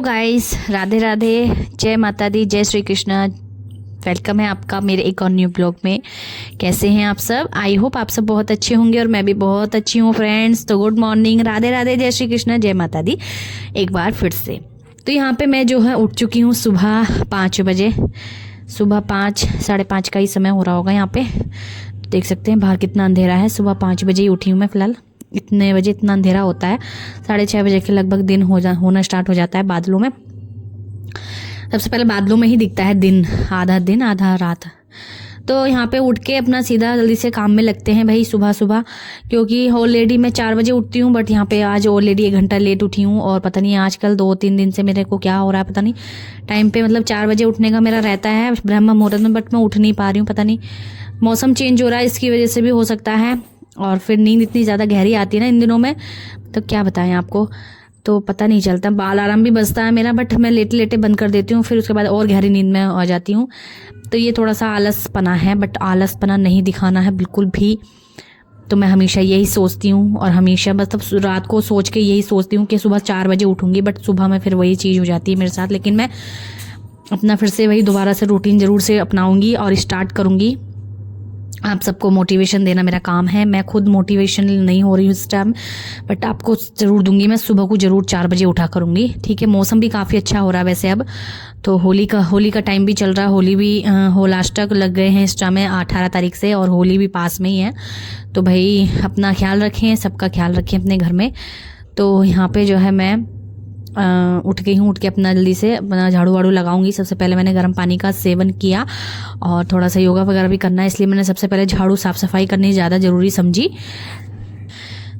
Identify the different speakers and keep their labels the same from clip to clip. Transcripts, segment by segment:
Speaker 1: Guys, Radhe Radhe, जय माता दी, जय श्री कृष्णा। वेलकम है आपका मेरे एक और न्यू ब्लॉग में। कैसे हैं आप सब? आई होप आप सब बहुत अच्छे होंगे और मैं भी बहुत अच्छी हूँ फ्रेंड्स। तो गुड मॉर्निंग, राधे राधे, जय श्री कृष्णा, जय माता दी एक बार फिर से। तो यहाँ पे मैं जो है उठ चुकी हूँ सुबह 5 बजे। सुबह 5 साढ़े 5 का ही समय हो रहा होगा। यहाँ पे देख सकते हैं बाहर कितना अंधेरा है। सुबह 5 बजे ही उठी हूँ मैं फ़िलहाल। इतने बजे इतना अंधेरा होता है, 6:30 बजे के लगभग दिन होना स्टार्ट हो जाता है बादलों में। सबसे पहले बादलों में ही दिखता है दिन आधा रात। तो यहाँ पे उठ के अपना सीधा जल्दी से काम में लगते हैं भाई सुबह सुबह, क्योंकि ऑलरेडी मैं 4 बजे उठती हूँ, बट यहाँ पे आज ऑलरेडी 1 घंटा लेट उठी हूँ। और पता नहीं आजकल 2-3 दिन से मेरे को क्या हो रहा है, पता नहीं टाइम पे मतलब 4 बजे उठने का मेरा रहता है ब्रह्म मुहूर्त में, बट मैं उठ नहीं पा रही हूँ। पता नहीं मौसम चेंज हो रहा है, इसकी वजह से भी हो सकता है। और फिर नींद इतनी ज़्यादा गहरी आती है ना इन दिनों में, तो क्या बताएं आपको, तो पता नहीं चलता। अलार्म भी बजता है मेरा, बट मैं लेटे लेटे बंद कर देती हूँ, फिर उसके बाद और गहरी नींद में आ जाती हूँ। तो ये थोड़ा सा आलसपना है, बट आलसपना नहीं दिखाना है बिल्कुल भी। तो मैं हमेशा यही सोचती हूँ और हमेशा मतलब रात को सोच के यही सोचती हूँ कि सुबह 4 बजे उठूँगी, बट सुबह में फिर वही चीज़ हो जाती है मेरे साथ। लेकिन मैं अपना फिर से वही दोबारा से रूटीन ज़रूर से अपनाऊँगी और स्टार्ट करूँगी। आप सबको मोटिवेशन देना मेरा काम है। मैं खुद मोटिवेशन नहीं हो रही हूँ इस टाइम, बट आपको ज़रूर दूंगी। मैं सुबह को ज़रूर 4 बजे उठा करूँगी, ठीक है। मौसम भी काफ़ी अच्छा हो रहा है वैसे अब तो। होली का टाइम भी चल रहा है। होली भी होलाष्टक लग गए हैं इस टाइम में 18 तारीख से, और होली भी पास में ही है। तो भाई अपना ख्याल रखें, सबका ख्याल रखें अपने घर में। तो यहाँ पे जो है मैं उठ गई हूँ। उठ के अपना जल्दी से अपना झाड़ू वाड़ू लगाऊंगी। सबसे पहले मैंने गर्म पानी का सेवन किया और थोड़ा सा योगा वगैरह भी करना है, इसलिए मैंने सबसे पहले झाड़ू साफ़ सफाई करनी ज़्यादा ज़रूरी समझी।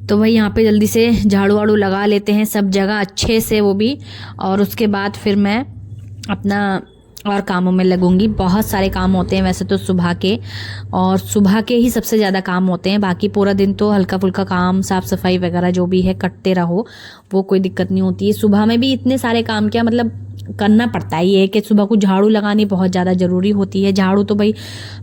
Speaker 1: तो वही यहाँ पे जल्दी से झाड़ू वाड़ू लगा लेते हैं सब जगह अच्छे से, वो भी। और उसके बाद फिर मैं अपना और कामों में लगूंगी। बहुत सारे काम होते हैं वैसे तो सुबह के, और सुबह के ही सबसे ज़्यादा काम होते हैं। बाकी पूरा दिन तो हल्का फुल्का काम, साफ़ सफाई वगैरह जो भी है करते रहो, वो कोई दिक्कत नहीं होती है। सुबह में भी इतने सारे काम क्या मतलब करना पड़ता है। ये है कि सुबह को झाड़ू लगानी बहुत ज़्यादा ज़रूरी होती है। झाड़ू तो भाई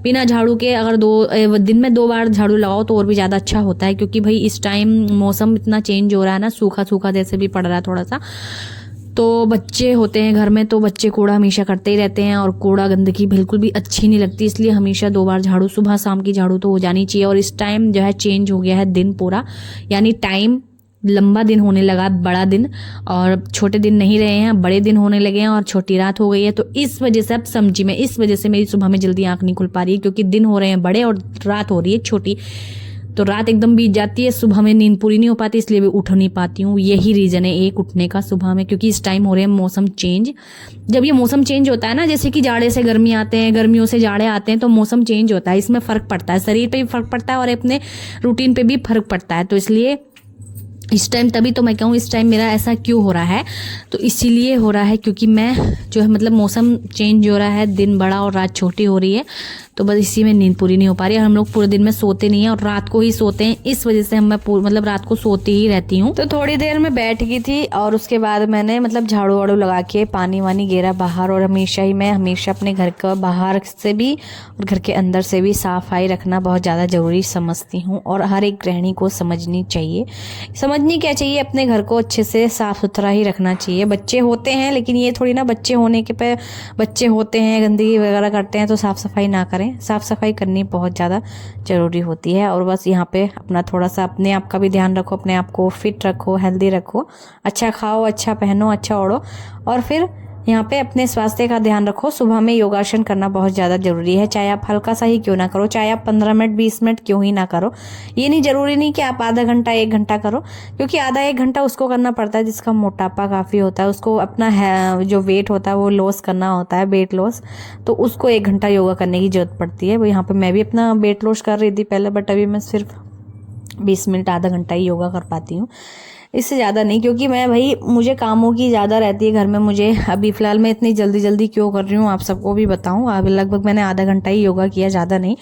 Speaker 1: बिना झाड़ू के अगर दिन में 2 बार झाड़ू लगाओ तो और भी ज़्यादा अच्छा होता है, क्योंकि भाई इस टाइम मौसम इतना चेंज हो रहा है ना, सूखा सूखा जैसे भी पड़ रहा है थोड़ा सा। तो बच्चे होते हैं घर में, तो बच्चे कूड़ा हमेशा करते ही रहते हैं, और कूड़ा गंदगी बिल्कुल भी अच्छी नहीं लगती, इसलिए हमेशा 2 बार झाड़ू, सुबह शाम की झाड़ू तो हो जानी चाहिए। और इस टाइम जो है चेंज हो गया है दिन पूरा, यानी टाइम लंबा दिन होने लगा, बड़ा दिन, और छोटे दिन नहीं रहे हैं, बड़े दिन होने लगे हैं, और छोटी रात हो गई है। तो इस वजह से अब समझी मैं, इस वजह से मेरी सुबह में जल्दी आंख नहीं खुल पा रही है, क्योंकि दिन हो रहे हैं बड़े और रात हो रही है छोटी। तो रात एकदम बीत जाती है, सुबह में नींद पूरी नहीं हो पाती, इसलिए भी उठ नहीं पाती हूँ। यही रीज़न है एक उठने का सुबह में, क्योंकि इस टाइम हो रहे हैं मौसम चेंज। जब ये मौसम चेंज होता है ना, जैसे कि जाड़े से गर्मी आते हैं, गर्मियों से जाड़े आते हैं, तो मौसम चेंज होता है, इसमें फ़र्क पड़ता है, शरीर पे भी फ़र्क पड़ता है और अपने रूटीन पे भी फ़र्क पड़ता है। तो इसलिए इस टाइम, तभी तो मैं कहूँ इस टाइम मेरा ऐसा क्यों हो रहा है, तो इसीलिए हो रहा है क्योंकि मैं जो है मतलब मौसम चेंज हो रहा है, दिन बड़ा और रात छोटी हो रही है, तो बस इसी में नींद पूरी नहीं हो पा रही है। और हम लोग पूरे दिन में सोते नहीं हैं और रात को ही सोते हैं, इस वजह से मैं मतलब रात को सोती ही रहती हूँ। तो थोड़ी देर में बैठ गई थी और उसके बाद मैंने मतलब झाड़ू वाड़ू लगा के पानी वानी गेरा बाहर। और मैं हमेशा अपने घर का बाहर से भी और घर के अंदर से भी सफाई रखना बहुत ज़्यादा ज़रूरी समझती हूँ, और हर एक गृहिणी को समझनी क्या चाहिए, अपने घर को अच्छे से साफ़ सुथरा ही रखना चाहिए। बच्चे होते हैं, लेकिन ये थोड़ी ना बच्चे होने के पे बच्चे होते हैं गंदगी वगैरह करते हैं तो साफ़ सफाई ना करें। साफ़ सफाई करनी बहुत ज़्यादा ज़रूरी होती है। और बस यहाँ पे अपना थोड़ा सा अपने आप का भी ध्यान रखो, अपने आप को फिट रखो, हेल्दी रखो, अच्छा खाओ, अच्छा पहनो, अच्छा ओढ़ो, और फिर यहाँ पे अपने स्वास्थ्य का ध्यान रखो। सुबह में योगासन करना बहुत ज़्यादा ज़रूरी है, चाहे आप हल्का सा ही क्यों ना करो, चाहे आप 15 मिनट 20 मिनट क्यों ही ना करो। ये नहीं ज़रूरी नहीं कि आप आधा घंटा 1 घंटा करो, क्योंकि आधा 1 घंटा उसको करना पड़ता है जिसका मोटापा काफ़ी होता है, उसको अपना जो वेट होता है वो लॉस करना होता है, वेट लॉस, तो उसको 1 घंटा योगा करने की ज़रूरत पड़ती है। यहाँ पर मैं भी अपना वेट लॉस कर रही थी पहले, बट अभी मैं सिर्फ 20 मिनट आधा घंटा ही योगा कर पाती हूँ, इससे ज़्यादा नहीं, क्योंकि मुझे कामों की ज़्यादा रहती है घर में। मुझे अभी फ़िलहाल मैं इतनी जल्दी क्यों कर रही हूँ आप सबको भी बताऊँ। अभी लगभग मैंने आधा घंटा ही योगा किया, ज़्यादा नहीं।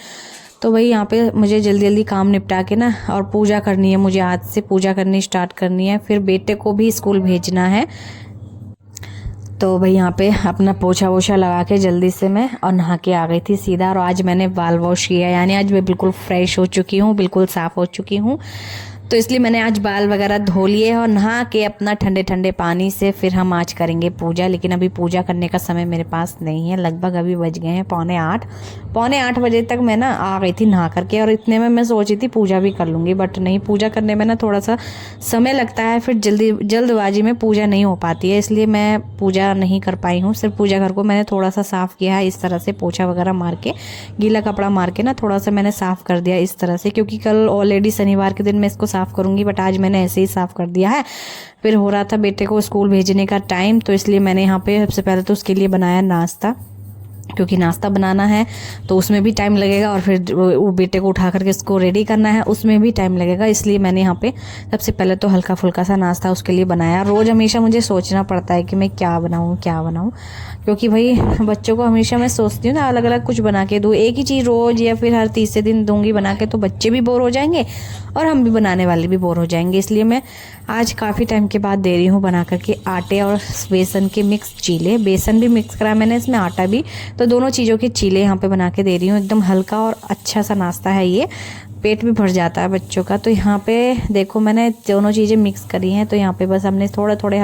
Speaker 1: तो वही यहाँ पे मुझे जल्दी काम निपटा के ना, और पूजा करनी है, मुझे आज से पूजा करनी स्टार्ट करनी है, फिर बेटे को भी स्कूल भेजना है। तो भाई यहाँ पे अपना पोछा वोछा लगा के जल्दी से मैं और नहा के आ गई थी सीधा। और आज मैंने बाल वॉश किया, यानी आज मैं बिल्कुल फ्रेश हो चुकी हूँ, बिल्कुल साफ़ हो चुकी हूँ। तो इसलिए मैंने आज बाल वगैरह धो लिए और नहा के अपना ठंडे ठंडे पानी से फिर हम आज करेंगे पूजा। लेकिन अभी पूजा करने का समय मेरे पास नहीं है। लगभग अभी बज गए हैं 7:45। 7:45 बजे तक मैं ना आ गई थी नहा करके, और इतने में मैं सोची थी पूजा भी कर लूँगी, बट नहीं, पूजा करने में ना थोड़ा सा समय लगता है, फिर जल्दबाजी में पूजा नहीं हो पाती है, इसलिए मैं पूजा नहीं कर पाई हूँ। सिर्फ पूजा घर को मैंने थोड़ा सा साफ़ किया है इस तरह से, पोछा वगैरह मार के, गीला कपड़ा मार के ना थोड़ा सा मैंने साफ़ कर दिया इस तरह से, क्योंकि कल ऑलरेडी शनिवार के दिन मैं इसको साफ़ करूँगी, बट आज मैंने ऐसे ही साफ़ कर दिया है। फिर हो रहा था बेटे को स्कूल भेजने का टाइम, तो इसलिए मैंने यहाँ पे सबसे पहले तो उसके लिए बनाया नाश्ता, क्योंकि नाश्ता बनाना है तो उसमें भी टाइम लगेगा, और फिर वो बेटे को उठा करके इसको रेडी करना है, उसमें भी टाइम लगेगा। इसलिए मैंने यहाँ पे सबसे पहले तो हल्का फुल्का सा नाश्ता उसके लिए बनाया। रोज़ हमेशा मुझे सोचना पड़ता है कि मैं क्या बनाऊँ, क्योंकि भाई बच्चों को हमेशा मैं सोचती हूँ ना अलग अलग कुछ बना के दूँ। एक ही चीज़ रोज़ या फिर हर तीसरे दिन दूँगी बना के, तो बच्चे भी बोर हो जाएंगे और हम भी बनाने वाले भी बोर हो जाएंगे। इसलिए मैं आज काफ़ी टाइम के बाद दे रही हूँ बना करके आटे और बेसन के मिक्स चीले। बेसन भी मिक्स करा मैंने इसमें, आटा भी, तो दोनों चीज़ों के चीले यहाँ पे बना के दे रही हूँ। एकदम हल्का और अच्छा सा नाश्ता है ये, पेट भी भर जाता है बच्चों का। तो यहाँ पे देखो मैंने दोनों चीज़ें मिक्स करी हैं, तो यहाँ पे बस हमने थोड़े थोड़े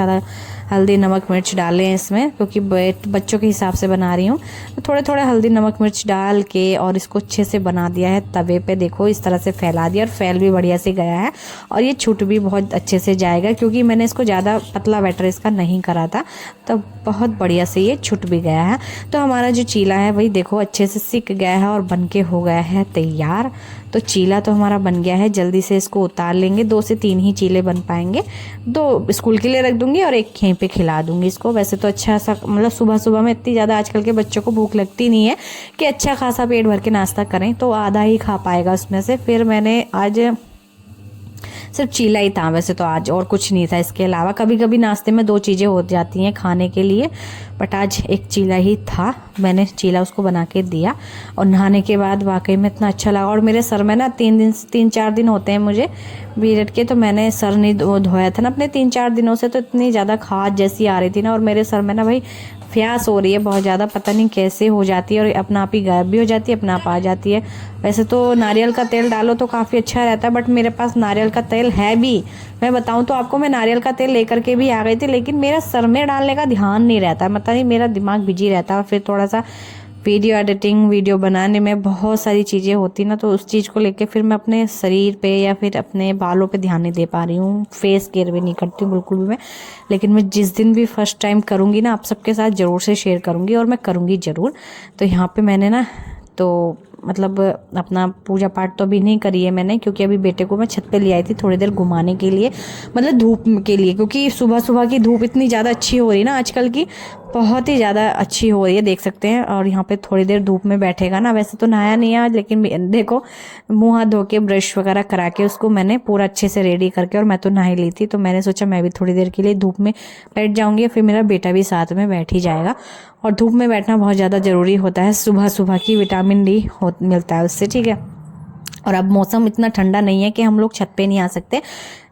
Speaker 1: हल्दी नमक मिर्च डाले हैं इसमें, क्योंकि बच्चों के हिसाब से बना रही हूँ। तो थोड़े थोड़े हल्दी नमक मिर्च डाल के और इसको अच्छे से बना दिया है तवे पे। देखो इस तरह से फैला दिया, और फैल भी बढ़िया से गया है, और ये छूट भी बहुत अच्छे से जाएगा, क्योंकि मैंने इसको ज़्यादा पतला बैटर इसका नहीं करा था, तो बहुत बढ़िया से ये छूट भी गया है। तो हमारा जो चीला है वही देखो अच्छे से सिक गया है और बन के हो गया है तैयार। तो चीला तो हमारा बन गया है, जल्दी से इसको उतार लेंगे। 2 से 3 ही चीले बन पाएंगे, 2 स्कूल के लिए रख दूंगी और एक यहीं पे खिला दूंगी इसको। वैसे तो अच्छा सा, मतलब सुबह सुबह में इतनी ज़्यादा आजकल के बच्चों को भूख लगती नहीं है कि अच्छा खासा पेट भर के नाश्ता करें, तो आधा ही खा पाएगा उसमें से। फिर मैंने आज सिर्फ चीला ही था वैसे तो आज, और कुछ नहीं था इसके अलावा। कभी कभी नाश्ते में 2 चीज़ें हो जाती हैं खाने के लिए, बट आज एक चीला ही था। मैंने चीला उसको बना के दिया, और नहाने के बाद वाकई में इतना अच्छा लगा। और मेरे सर में ना 3-4 दिन होते हैं मुझे पीरियड के, तो मैंने सर नहीं धोया था ना अपने 3-4 दिनों से, तो इतनी ज़्यादा खाज जैसी आ रही थी ना, और मेरे सर में ना भाई फ्यास हो रही है बहुत ज़्यादा, पता नहीं कैसे हो जाती है, और अपना आप ही गायब भी हो जाती है, अपना आप आ जाती है। वैसे तो नारियल का तेल डालो तो काफ़ी अच्छा रहता है, बट मेरे पास नारियल का तेल है भी। मैं बताऊं तो आपको, मैं नारियल का तेल लेकर के भी आ गई थी, लेकिन मेरा सर में डालने का ध्यान नहीं रहता, मतलब नहीं, मेरा दिमाग बिजी रहता है। और फिर थोड़ा सा वीडियो एडिटिंग, वीडियो बनाने में बहुत सारी चीज़ें होती ना, तो उस चीज़ को लेके फिर मैं अपने शरीर पे या फिर अपने बालों पे ध्यान नहीं दे पा रही हूँ। फेस केयर भी नहीं करती हूँ बिल्कुल भी मैं। लेकिन मैं जिस दिन भी फर्स्ट टाइम करूँगी ना, आप सबके साथ ज़रूर से शेयर करूँगी, और मैं करूँगी ज़रूर। तो यहाँ पे मैंने ना, तो मतलब अपना पूजा पाठ तो अभी नहीं करी है मैंने, क्योंकि अभी बेटे को मैं छत पे ले आई थी थोड़ी देर घुमाने के लिए, मतलब धूप के लिए, क्योंकि सुबह सुबह की धूप इतनी ज़्यादा अच्छी हो रही है ना आजकल की, बहुत ही ज़्यादा अच्छी हो रही है, देख सकते हैं। और यहाँ पे थोड़ी देर धूप में बैठेगा ना। वैसे तो नहाया नहीं है आज, लेकिन देखो मुँह हाथ धो के ब्रश वगैरह करा के उसको मैंने पूरा अच्छे से रेडी करके, और मैं तो नहा ही ली थी, तो मैंने सोचा मैं भी थोड़ी देर के लिए धूप में बैठ जाऊँगी, फिर मेरा बेटा भी साथ में बैठ ही जाएगा। और धूप में बैठना बहुत ज़्यादा ज़रूरी होता है, सुबह सुबह की विटामिन डी मिलता है उससे, ठीक है। और अब मौसम इतना ठंडा नहीं है कि हम लोग छत पे नहीं आ सकते,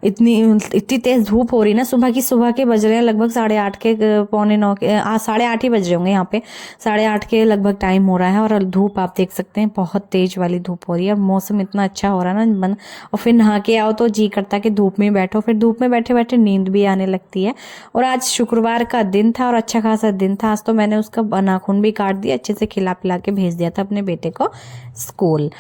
Speaker 1: इतनी तेज़ धूप हो रही ना। सुबह के बज रहे हैं लगभग 8:30 के, 8:45 के, 8:30 ही बज रहे होंगे यहाँ पे, 8:30 के लगभग टाइम हो रहा है। और धूप आप देख सकते हैं, बहुत तेज वाली धूप हो रही है, और मौसम इतना अच्छा हो रहा है ना, और फिर नहा के आओ तो जी करता कि धूप में बैठो, फिर धूप में बैठे बैठे नींद भी आने लगती है। और आज शुक्रवार का दिन था, और अच्छा खासा दिन था आज, तो मैंने उसका नाखून भी काट दिया, अच्छे से खिला पिला के भेज दिया था अपने बेटे को स्कूल।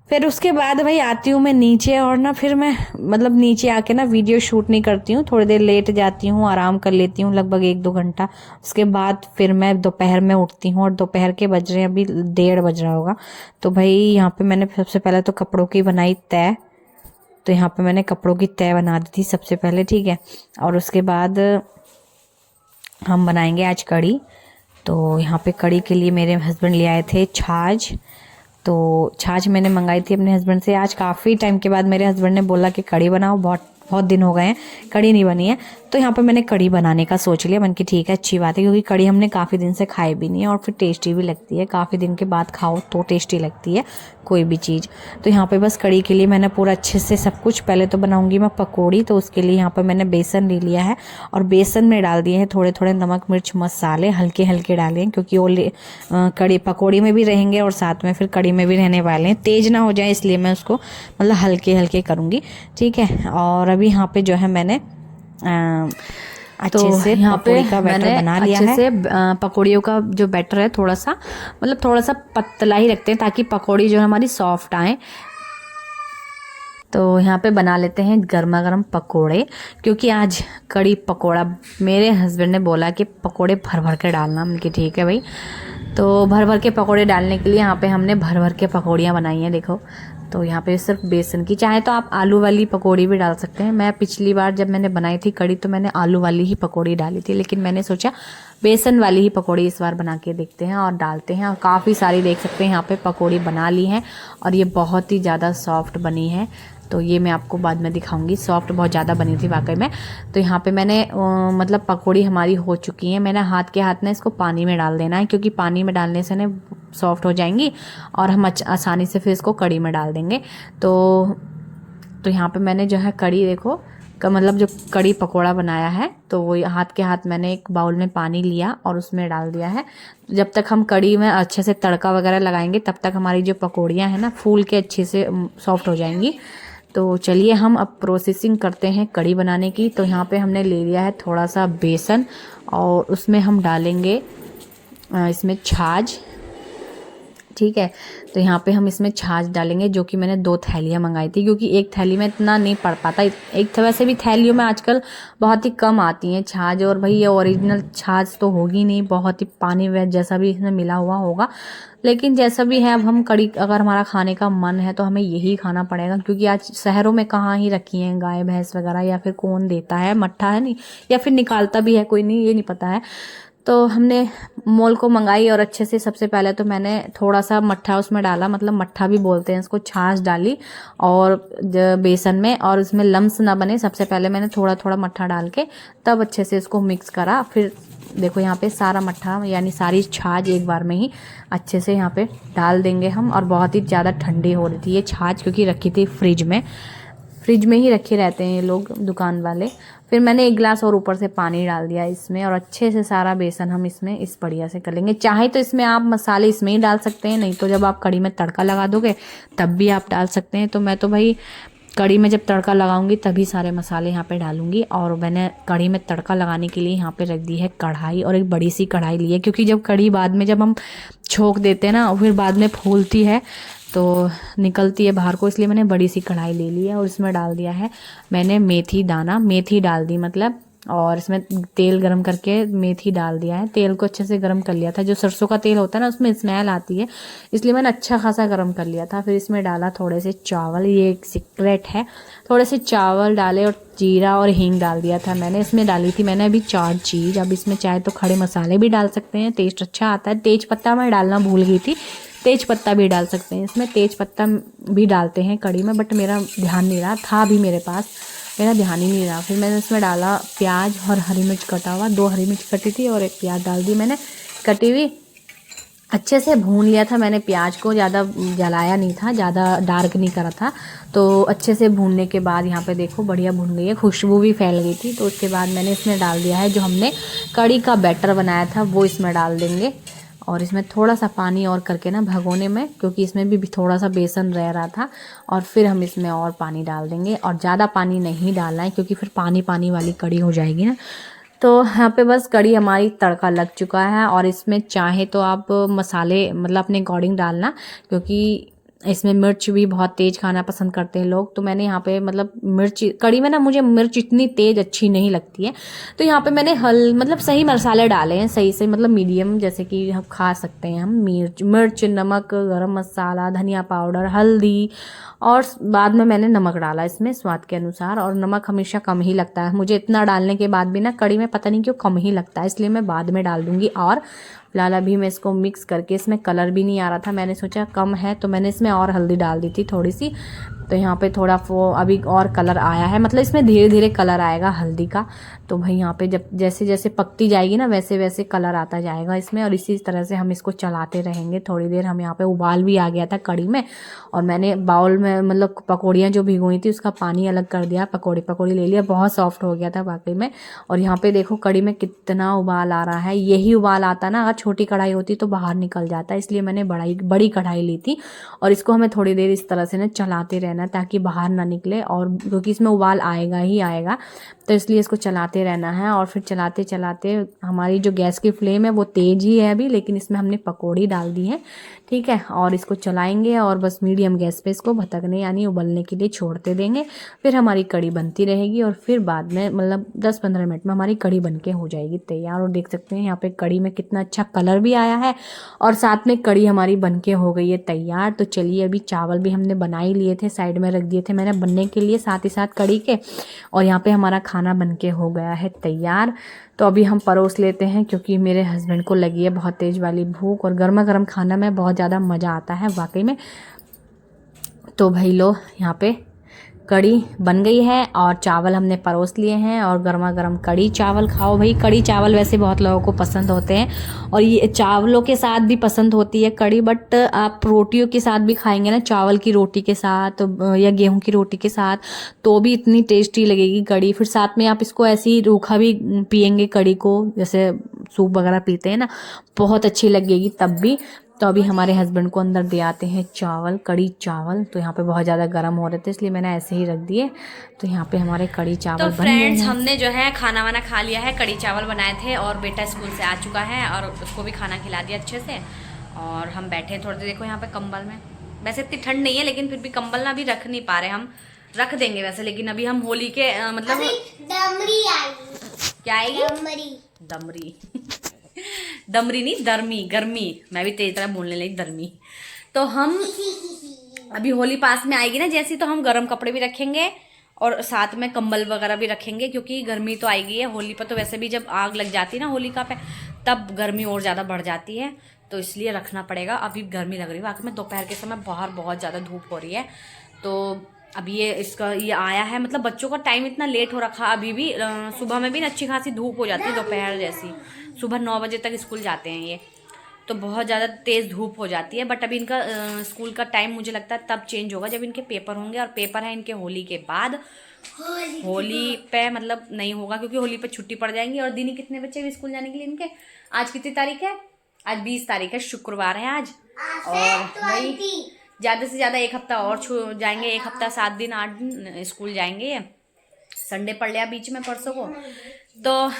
Speaker 1: फिर उसके बाद भाई आती हूँ मैं नीचे, और ना फिर मैं मतलब नीचे आके ना वीडियो शूट नहीं करती हूँ, थोड़ी देर लेट जाती हूँ, आराम कर लेती हूँ लगभग 1-2 घंटा। उसके बाद फिर मैं दोपहर में उठती हूँ, और दोपहर के बज रहे हैं अभी 1:30 बज रहा होगा। तो भाई यहाँ पे मैंने सबसे पहले तो कपड़ों की बनाई तय, तो यहाँ पे मैंने कपड़ों की तय बना दी थी सबसे पहले, ठीक है। और उसके बाद हम बनाएंगे आज कढ़ी। तो यहाँ पे कढ़ी के लिए मेरे हस्बैंड ले आए थे छाछ, तो छाछ मैंने मंगाई थी अपने हस्बैंड से। आज काफ़ी टाइम के बाद मेरे हस्बैंड ने बोला कि कढ़ी बनाओ, बहुत बहुत दिन हो गए हैं कढ़ी नहीं बनी है। तो यहाँ पे मैंने कढ़ी बनाने का सोच लिया। मन की ठीक है, अच्छी बात है, क्योंकि कढ़ी हमने काफ़ी दिन से खाई भी नहीं है और फिर टेस्टी भी लगती है। काफ़ी दिन के बाद खाओ तो टेस्टी लगती है कोई भी चीज़। तो यहाँ पे बस कढ़ी के लिए मैंने पूरा अच्छे से सब कुछ, पहले तो बनाऊंगी मैं पकौड़ी, तो उसके लिए यहाँ पे मैंने बेसन ले लिया है और बेसन में डाल दिए हैं थोड़े थोड़े नमक मिर्च मसाले, हल्के हल्के डाले हैं क्योंकि वो कढ़ी पकौड़ी में भी रहेंगे और साथ में फिर कढ़ी में भी रहने वाले हैं। तेज़ ना हो जाए इसलिए मैं उसको मतलब हल्के हल्के करूँगी, ठीक है। और अभी यहाँ पे जो है मैंने अच्छे से पकौड़ी का बैटर बना लिया है। अच्छे से पकौड़ियों का जो बैटर है थोड़ा सा मतलब थोड़ा सा पतला ही रखते हैं ताकि पकौड़ी जो है हमारी सॉफ्ट आए। तो यहाँ पे बना लेते हैं गर्मा गर्म पकोड़े, क्योंकि आज कड़ी पकोड़ा मेरे हस्बैंड ने बोला कि पकोड़े भर भर के डालना। उनकी ठीक है भाई। तो भर भर के पकोड़े डालने के लिए यहाँ पे हमने भर भर के पकौड़ियाँ बनाई हैं, देखो। तो यहाँ पे सिर्फ बेसन की, चाहे तो आप आलू वाली पकौड़ी भी डाल सकते हैं। मैं पिछली बार जब मैंने बनाई थी कड़ी तो मैंने आलू वाली ही पकौड़ी डाली थी, लेकिन मैंने सोचा बेसन वाली ही पकौड़ी इस बार बना के देखते हैं और डालते हैं। और काफ़ी सारी देख सकते हैं यहाँ पे पकौड़ी बना ली हैं और ये बहुत ही ज़्यादा सॉफ्ट बनी है। तो ये मैं आपको बाद में दिखाऊंगी, सॉफ्ट बहुत ज़्यादा बनी थी वाकई में। तो यहाँ पे मैंने मतलब पकौड़ी हमारी हो चुकी है। मैंने हाथ के हाथ ना इसको पानी में डाल देना है, क्योंकि पानी में डालने से ना सॉफ्ट हो जाएंगी और हम आसानी से फिर इसको कड़ी में डाल देंगे। तो यहाँ पे मैंने जो है कड़ी देखो मतलब जो कड़ी पकोड़ा बनाया है, तो वो हाथ के हाथ मैंने एक बाउल में पानी लिया और उसमें डाल दिया है। जब तक हम कड़ी में अच्छे से तड़का वगैरह लगाएंगे तब तक हमारी जो पकौड़ियाँ हैं ना फूल के अच्छे से सॉफ्ट हो जाएंगी। तो चलिए हम अब प्रोसेसिंग करते हैं कड़ी बनाने की। तो यहाँ पे हमने ले लिया है थोड़ा सा बेसन और उसमें हम डालेंगे इसमें छाछ, ठीक है। तो यहाँ पे हम इसमें छाछ डालेंगे, जो कि मैंने 2 थैलियाँ मंगाई थी, क्योंकि एक थैली में इतना नहीं पड़ पाता। एक तो वैसे भी थैलियों में आजकल बहुत ही कम आती हैं छाछ, और भाई ये ओरिजिनल छाछ तो होगी नहीं, बहुत ही पानी वह जैसा भी इसमें मिला हुआ होगा। लेकिन जैसा भी है, अब हम कड़ी अगर हमारा खाने का मन है तो हमें यही खाना पड़ेगा, क्योंकि आज शहरों में कहाँ ही रखी हैं गाय भैंस वगैरह, या फिर कौन देता है, मट्ठा है नहीं, या फिर निकालता भी है कोई नहीं, ये नहीं पता है। तो हमने मोल को मंगाई और अच्छे से सबसे पहले तो मैंने थोड़ा सा मट्ठा उसमें डाला, मतलब मट्ठा भी बोलते हैं इसको, छाछ डाली और बेसन में, और इसमें लम्स ना बने, सबसे पहले मैंने थोड़ा थोड़ा मट्ठा डाल के तब अच्छे से इसको मिक्स करा। फिर देखो यहाँ पे सारा मट्ठा यानी सारी छाछ एक बार में ही अच्छे से यहाँ पे डाल देंगे हम। और बहुत ही ज़्यादा ठंडी हो रही थी ये छाछ, क्योंकि रखी थी फ्रिज में ही रखे रहते हैं ये लोग दुकान वाले। फिर मैंने 1 गिलास और ऊपर से पानी डाल दिया इसमें, और अच्छे से सारा बेसन हम इसमें इस बढ़िया से कर लेंगे। चाहे तो इसमें आप मसाले इसमें ही डाल सकते हैं, नहीं तो जब आप कड़ी में तड़का लगा दोगे तब भी आप डाल सकते हैं। तो मैं तो भाई कड़ी में जब तड़का लगाऊंगी तभी सारे मसाले यहाँ पे डालूंगी। और मैंने कड़ी में तड़का लगाने के लिए यहाँ पे रख दी है कढ़ाई, और एक बड़ी सी कढ़ाई ली है, क्योंकि जब कड़ी बाद में जब हम छोंक देते हैं ना फिर बाद में फूलती है तो निकलती है बाहर को, इसलिए मैंने बड़ी सी कढ़ाई ले ली है। और इसमें डाल दिया है मैंने मेथी दाना, मेथी डाल दी मतलब, और इसमें तेल गरम करके मेथी डाल दिया है। तेल को अच्छे से गरम कर लिया था, जो सरसों का तेल होता है ना उसमें स्मेल आती है, इसलिए मैंने अच्छा खासा गरम कर लिया था। फिर इसमें डाला थोड़े से चावल, ये एक सीक्रेट है, थोड़े से चावल डाले और जीरा और हींग डाल दिया था मैंने। इसमें डाली थी मैंने अभी 4 चीज़। अब इसमें चाहे तो खड़े मसाले भी डाल सकते हैं, टेस्ट अच्छा आता है। तेज पत्ता मैं डालना भूल गई थी, तेज पत्ता भी डाल सकते हैं इसमें, तेज पत्ता भी डालते हैं कड़ी में, बट मेरा ध्यान नहीं रहा, था भी मेरे पास, मेरा ध्यान ही नहीं रहा। फिर मैंने इसमें डाला प्याज और हरी मिर्च कटा हुआ, 2 हरी मिर्च कटी थी और 1 प्याज डाल दी मैंने कटी हुई। अच्छे से भून लिया था मैंने प्याज को, ज़्यादा जलाया नहीं था, ज़्यादा डार्क नहीं करा था। तो अच्छे से भूनने के बाद यहाँ पे देखो बढ़िया भून गई है, खुशबू भी फैल गई थी। तो उसके बाद मैंने इसमें डाल दिया है जो हमने कड़ी का बैटर बनाया था वो इसमें डाल देंगे। और इसमें थोड़ा सा पानी और करके ना भगोने में, क्योंकि इसमें भी थोड़ा सा बेसन रह रहा था, और फिर हम इसमें और पानी डाल देंगे। और ज़्यादा पानी नहीं डालना है, क्योंकि फिर पानी पानी वाली कड़ी हो जाएगी ना। तो यहाँ पे बस कड़ी हमारी तड़का लग चुका है। और इसमें चाहे तो आप मसाले मतलब अपने अकॉर्डिंग डालना, क्योंकि इसमें मिर्च भी बहुत तेज़ खाना पसंद करते हैं लोग। तो मैंने यहाँ पे मतलब मिर्च, कड़ी में ना मुझे मिर्च इतनी तेज़ अच्छी नहीं लगती है, तो यहाँ पे मैंने मतलब सही मसाले डाले हैं, सही से मतलब मीडियम, जैसे कि हम खा सकते हैं हम मिर्च, नमक, गरम मसाला, धनिया पाउडर, हल्दी, और बाद में मैंने नमक डाला इसमें स्वाद के अनुसार। और नमक हमेशा कम ही लगता है मुझे, इतना डालने के बाद भी ना कड़ी में पता नहीं क्यों कम ही लगता है, इसलिए मैं बाद में डाल दूँगी। और फिलहाल अभी मैं इसको मिक्स करके, इसमें कलर भी नहीं आ रहा था, मैंने सोचा कम है तो मैंने इसमें और हल्दी डाल दी थी थोड़ी सी, तो यहाँ पे थोड़ा वो अभी और कलर आया है, मतलब इसमें धीरे धीरे कलर आएगा हल्दी का। तो भाई यहाँ पे जब जैसे जैसे पकती जाएगी ना वैसे वैसे कलर आता जाएगा इसमें, और इसी तरह से हम इसको चलाते रहेंगे थोड़ी देर। हम यहाँ पे उबाल भी आ गया था कड़ी में, और मैंने बाउल में मतलब पकौड़ियाँ जो भिगोई थी उसका पानी अलग कर दिया, पकौड़ी ले लिया, बहुत सॉफ्ट हो गया था वाकई में। और यहाँ पे देखो कड़ी में कितना उबाल आ रहा है। यही उबाल आता ना, अगर छोटी कढ़ाई होती तो बाहर निकल जाता, इसलिए मैंने बड़ी कढ़ाई ली थी। और इसको हमें थोड़ी देर इस तरह से ना चलाते रहना ताकि बाहर ना निकले, और क्योंकि इसमें उबाल आएगा ही आएगा, तो इसलिए इसको चलाते रहना है। और फिर चलाते चलाते हमारी जो गैस की फ्लेम है वो तेज़ ही है अभी, लेकिन इसमें हमने पकौड़ी डाल दी है, ठीक है। और इसको चलाएंगे और बस मीडियम गैस पे इसको भतकने यानी उबलने के लिए छोड़ते देंगे। फिर हमारी कड़ी बनती रहेगी, और फिर बाद में मतलब 10-15 मिनट में हमारी कड़ी बनके हो जाएगी तैयार। और देख सकते हैं यहाँ पे कड़ी में कितना अच्छा कलर भी आया है, और साथ में कड़ी हमारी बनके हो गई है तैयार। तो चलिए, अभी चावल भी हमने बना ही लिए थे, साइड में रख दिए थे मैंने बनने के लिए साथ ही साथ कड़ी के। और यहाँ पे हमारा खाना बनके हो गया है तैयार। तो अभी हम परोस लेते हैं, क्योंकि मेरे हस्बैंड को लगी है बहुत तेज़ वाली भूख, और गर्मा गर्म खाना में बहुत ज़्यादा मज़ा आता है वाकई में। तो भाई लो, यहाँ पे कड़ी बन गई है और चावल हमने परोस लिए हैं, और गर्मा गर्म कड़ी चावल खाओ भाई। कड़ी चावल वैसे बहुत लोगों को पसंद होते हैं, और ये चावलों के साथ भी पसंद होती है कड़ी, बट आप रोटियों के साथ भी खाएंगे ना, चावल की रोटी के साथ या गेहूं की रोटी के साथ, तो भी इतनी टेस्टी लगेगी कड़ी। फिर साथ में आप इसको ऐसे ही रूखा भी पियेंगे कड़ी को, जैसे सूप वगैरह पीते हैं ना, बहुत अच्छी लगेगी तब भी। तो अभी हमारे हस्बैंड को अंदर दे आते हैं चावल, कड़ी चावल। तो यहाँ पे बहुत ज़्यादा गर्म हो रहे थे, इसलिए मैंने ऐसे ही रख दिए। तो यहाँ पे हमारे कड़ी चावल बन गए हैं। तो फ्रेंड्स, हमने जो है खाना वाना खा लिया है, कड़ी चावल बनाए थे, और बेटा स्कूल से आ चुका है और उसको भी खाना खिला दिया अच्छे से। और हम बैठे हैं थोड़ी देर, देखो यहाँ पे कंबल में। वैसे इतनी ठंड नहीं है, लेकिन फिर भी कंबल ना अभी रख नहीं पा रहे, हम रख देंगे वैसे, लेकिन अभी हम होली के मतलब
Speaker 2: दमरी आएगी।
Speaker 1: क्या आएगी? दमरी दमरी नहीं, दरमी, गर्मी। मैं भी तेज तरह बोलने लगी, दरमी। तो हम अभी होली पास में आएगी ना जैसी, तो हम गर्म कपड़े भी रखेंगे और साथ में कंबल वगैरह भी रखेंगे, क्योंकि गर्मी तो आएगी है होली पर। तो वैसे भी जब आग लग जाती है ना होलिका पे, तब गर्मी और ज़्यादा बढ़ जाती है, तो इसलिए रखना पड़ेगा। अभी गर्मी लग रही है वाकई में, दोपहर के समय बाहर बहुत ज़्यादा धूप हो रही है। तो अभी ये आया है, मतलब बच्चों का टाइम इतना लेट हो रखा अभी भी। सुबह में भी अच्छी खासी धूप हो जाती है दोपहर जैसी, सुबह 9 बजे तक स्कूल जाते हैं ये, तो बहुत ज़्यादा तेज़ धूप हो जाती है। बट अभी इनका स्कूल का टाइम मुझे लगता है तब चेंज होगा जब इनके पेपर होंगे, और पेपर है इनके होली के बाद। होली पे मतलब नहीं होगा, क्योंकि होली पे छुट्टी पड़ जाएंगी। और दिन ही कितने बच्चे भी स्कूल जाने के लिए इनके? आज कितनी तारीख है? आज 20 तारीख है, शुक्रवार है आज। और भाई ज़्यादा से ज़्यादा एक हफ्ता और जाएंगे, एक हफ्ता 7 दिन 8 दिन स्कूल जाएंगे। संडे पड़ लिया बीच में परसों को। तो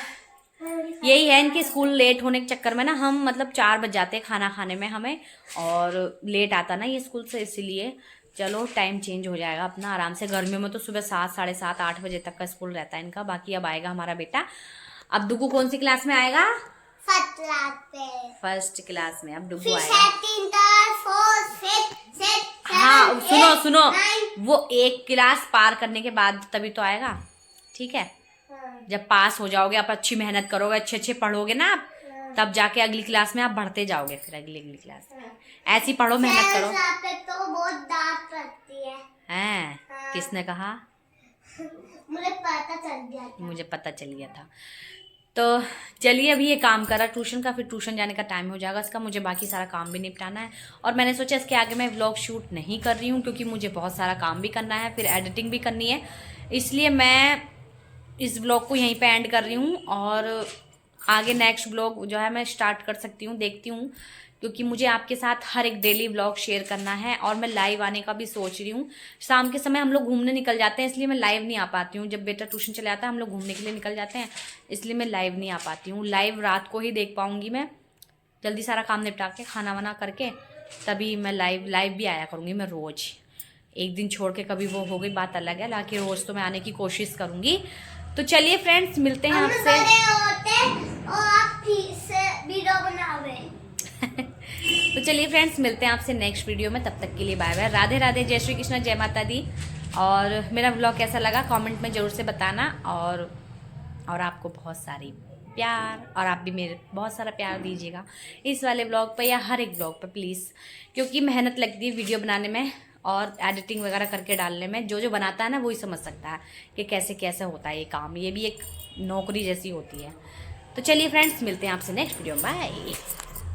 Speaker 1: यही है इनके स्कूल लेट होने के चक्कर में ना, हम मतलब 4 बज जाते हैं खाना खाने में हमें, और लेट आता ना ये स्कूल से, इसलिए चलो टाइम चेंज हो जाएगा अपना आराम से। गर्मियों में तो सुबह 7, साढ़े 7, 8 बजे तक का स्कूल रहता है इनका। बाकी अब आएगा हमारा बेटा। अब डुगू कौन सी क्लास में आएगा? फर्स्ट क्लास में अब डुगू आएगा। हाँ सुनो, वो एक क्लास पार करने के बाद तभी तो आएगा, ठीक है। जब पास हो जाओगे, आप अच्छी मेहनत करोगे, अच्छे पढ़ोगे ना आप, तब जाके अगली क्लास में आप बढ़ते जाओगे, फिर अगली क्लास में। ऐसी पढ़ो, मेहनत करो।
Speaker 2: तो बहुत डांट पड़ती है।
Speaker 1: हैं? किसने कहा?
Speaker 2: मुझे
Speaker 1: पता चल गया था। तो चलिए, अभी ये काम करा ट्यूशन का, फिर ट्यूशन जाने का टाइम हो जाएगा इसका। मुझे बाकी सारा काम भी निपटाना है, और मैंने सोचा इसके आगे मैं व्लॉग शूट नहीं कर रही हूँ, क्योंकि मुझे बहुत सारा काम भी करना है, फिर एडिटिंग भी करनी है। इसलिए मैं इस व्लॉग को यहीं पे एंड कर रही हूँ, और आगे नेक्स्ट व्लॉग जो है मैं स्टार्ट कर सकती हूँ, देखती हूँ, क्योंकि मुझे आपके साथ हर एक डेली व्लॉग शेयर करना है। और मैं लाइव आने का भी सोच रही हूँ। शाम के समय हम लोग घूमने निकल जाते हैं, इसलिए मैं लाइव नहीं आ पाती हूँ। जब बेटा ट्यूशन चले आता है, हम लोग घूमने के लिए निकल जाते हैं, इसलिए मैं लाइव नहीं आ पाती हूँ। लाइव रात को ही देख पाऊँगी मैं, जल्दी सारा काम निपटा के खाना वाना करके, तभी मैं लाइव भी आया करूँगी मैं रोज़। एक दिन छोड़ के कभी वो हो गई बात अलग है, बाकी रोज़ तो मैं आने की कोशिश करूँगी। तो चलिए फ्रेंड्स, मिलते हैं आपसे। तो चलिए फ्रेंड्स, मिलते हैं आपसे नेक्स्ट वीडियो में। तब तक के लिए बाय बाय, राधे राधे, जय श्री कृष्ण, जय माता दी। और मेरा व्लॉग कैसा लगा कमेंट में ज़रूर से बताना, और आपको बहुत सारी प्यार, और आप भी मेरे बहुत सारा प्यार दीजिएगा इस वाले व्लॉग पर या हर एक व्लॉग पर प्लीज़, क्योंकि मेहनत लगती है वीडियो बनाने में, और एडिटिंग वगैरह करके डालने में जो जो बनाता है ना वही समझ सकता है कि कैसे कैसे होता है ये काम। ये भी एक नौकरी जैसी होती है। तो चलिए फ्रेंड्स, मिलते हैं आपसे नेक्स्ट वीडियो में। बाय।